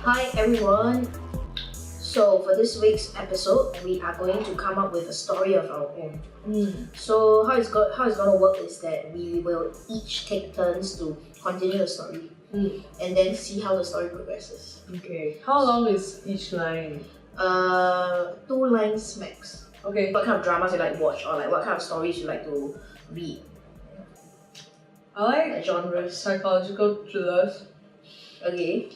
Hi everyone! So for this week's episode, we are going to come up with a story of our own. So how it's gonna work is that we will each take turns to continue the story and then see how the story progresses. Okay. How long is each line? 2 lines max. Okay. What kind of dramas you like to watch or like what kind of stories you like to read? I like Like genres. psychological thrillers. Okay.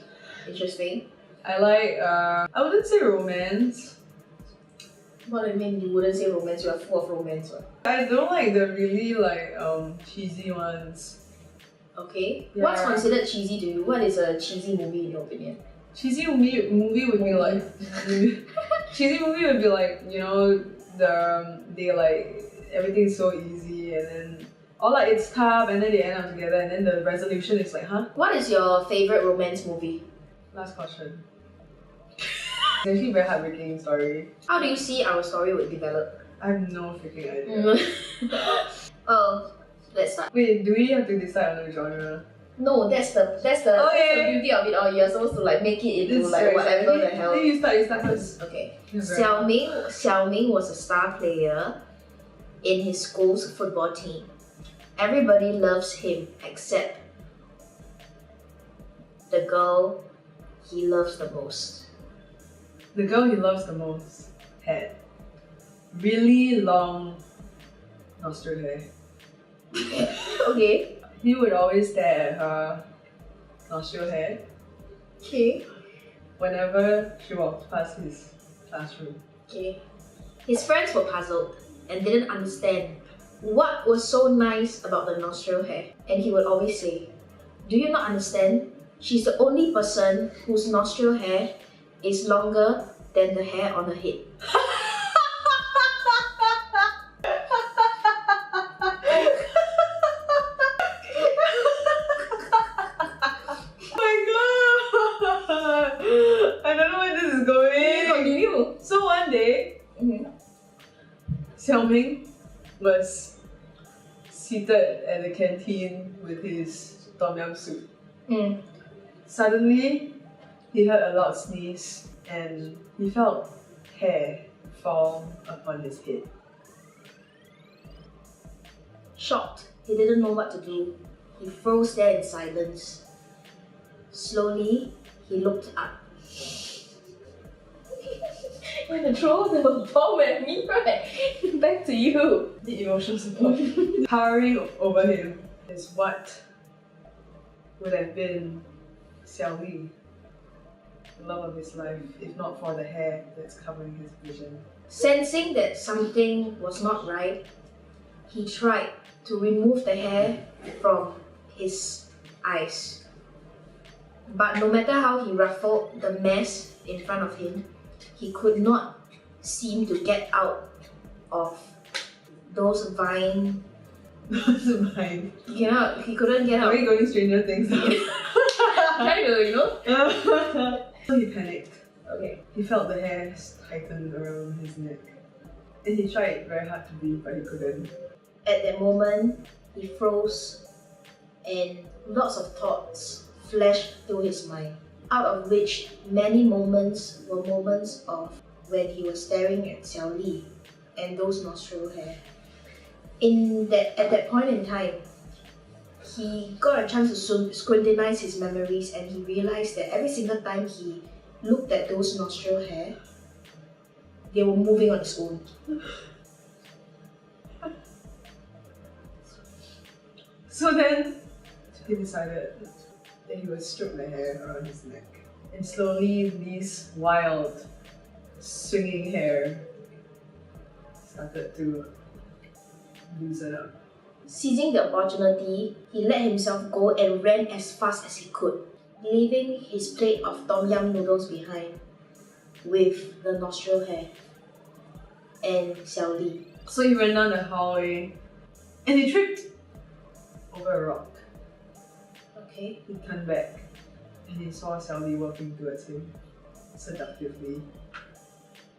Interesting. I like I wouldn't say romance. What do you mean you wouldn't say romance? You are full of romance, right? I don't like the really cheesy ones. Okay. Yeah. What's considered cheesy to you? What is a cheesy movie in your opinion? Cheesy movie would be like cheesy movie would be like, you know, they like everything's so easy and then or like it's tough and then they end up together and then the resolution is like, huh? What is your favorite romance movie? Last question. It's actually a very heartbreaking story. How do you see our story would develop? I have no freaking idea. Oh, let's start. Wait, do we have to decide on the genre? No, that's the beauty of it all. You're supposed to like make it into It's like very whatever the exciting. hell. Then you start first. Okay. It's very Xiao Ming was a star player in his school's football team. Everybody loves him except the girl he loves the most. The girl he loves the most had really long nostril hair. Okay. He would always stare at her nostril hair Okay. whenever she walked past his classroom. Okay. His friends were puzzled and didn't understand what was so nice about the nostril hair. And he would always say, "Do you not understand? She's the only person whose nostril hair is longer than the hair on her head." I don't know where this is going. Continue. So one day, Xiao Ming was seated at the canteen with his tom yum soup. Suddenly, he heard a loud sneeze and he felt hair fall upon his head. Shocked, he didn't know what to do. He froze there in silence. Slowly, he looked up. You're gonna throw the bomb at me, right? Back to you. The emotional support. Towering over him is what would have been Xiao Li, the love of his life, if not for the hair that's covering his vision. Sensing that something was not right, he tried to remove the hair from his eyes. But no matter how he ruffled the mess in front of him, he could not seem to get out of those vine. Mine. He couldn't get Are out. we going Stranger Things now? Kind of, you know? So he panicked. Okay. He felt the hairs tighten around his neck. And he tried very hard to breathe, but he couldn't. At that moment, he froze and lots of thoughts flashed through his mind, out of which many moments were moments of when he was staring at Xiao Li and those nostril hair. At that point in time, he got a chance to scrutinize his memories and he realized that every single time he looked at those nostril hair, they were moving on its own. So then, he decided that he would stroke the hair around his neck. And slowly, these wild, swinging hair started to loosen up. Seizing the opportunity, he let himself go and ran as fast as he could, leaving his plate of tom yum noodles behind with the nostril hair and Xiao Li. So he ran down the hallway and he tripped over a rock. Okay. He turned back and he saw Xiao Li walking towards him seductively.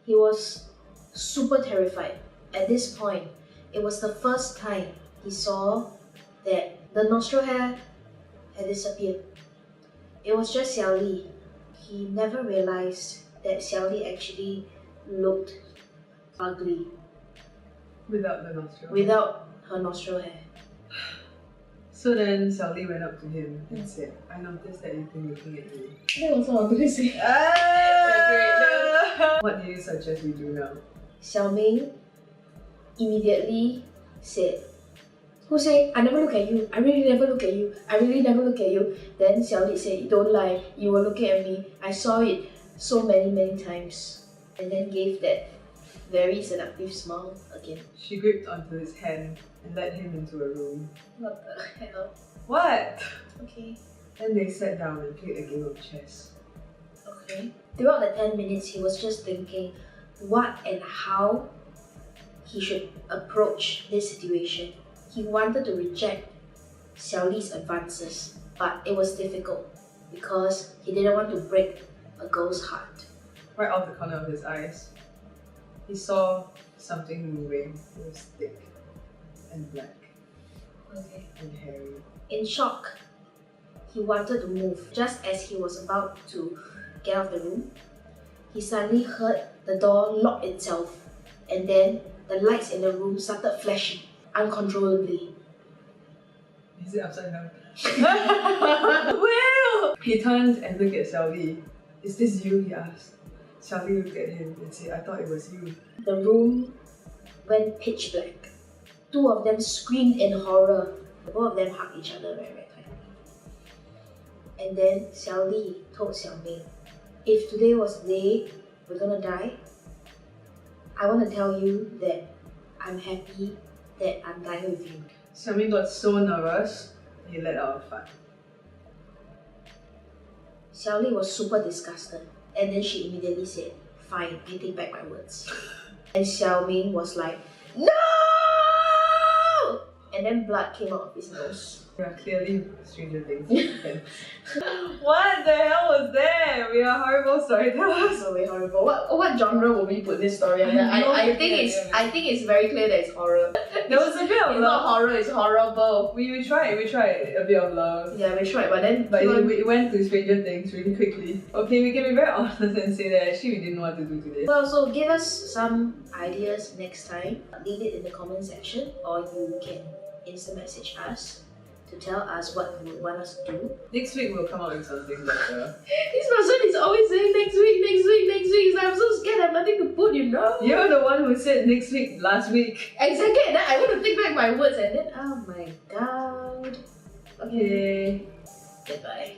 He was super terrified. At this point, it was the first time he saw that the nostril hair had disappeared. It was just Xiao Li. he never realized that Xiaoli actually looked ugly Without the nostril. without her nostril hair. So then Sally went up to him and said, I noticed that you've been looking at me. That was what I was going to say. What do you suggest we do now? Xiaoming immediately said, who say, I never look at you, I really never look at you, I really never look at you. Then Xiaoli said, don't lie, you were looking at me, I saw it so many times. And then gave that very seductive smile again. She gripped onto his hand and led him into a room. What the hell? What? Okay. Then they sat down and played a game of chess. Okay. Throughout the 10 minutes, he was just thinking what and how he should approach this situation. He wanted to reject Xiaoli's advances, but it was difficult because he didn't want to break a girl's heart. Right off the corner of his eyes, he saw something moving. It was thick and black Okay. and hairy. In shock, he wanted to move. Just as he was about to get out of the room, he suddenly heard the door lock itself, and then the lights in the room started flashing uncontrollably. Is it upside down? Will! He turned and looked at Xiaoli. Is this you? He asked. Xiaoli looked at him and said, I thought it was you. The room went pitch black. Two of them screamed in horror. Both of them hugged each other very tightly. And then Xiaoli told Xiaoming, if today was the day we're gonna die, I want to tell you that I'm happy that I'm dying with you. Xiaoming got so nervous, he let out a fart. Xiaoli was super disgusted, and then she immediately said, fine, I take back my words. And Xiaoming was like, no! And then blood came out of his nose. We are clearly Stranger Things fans. What the hell was that? We are horrible storytellers. So very horrible. What genre will we put this story under? I think it's very clear that it's horror. There was a bit of It's not love. horror, it's horrible. We tried a bit of love. Yeah, we tried, but then But it went to Stranger Things really quickly. Okay, we can be very honest and say that actually we didn't know what to do today. well, so give us some ideas next time. Leave it in the comment section, or you can instant message us to tell us what you would want us to do. Next week we'll come up with something better. This person is always saying next week. So I'm so scared I have nothing to put, you know? You're the one who said next week last week. Exactly, and then I want to take back my words, and then, oh my god. Okay. Goodbye.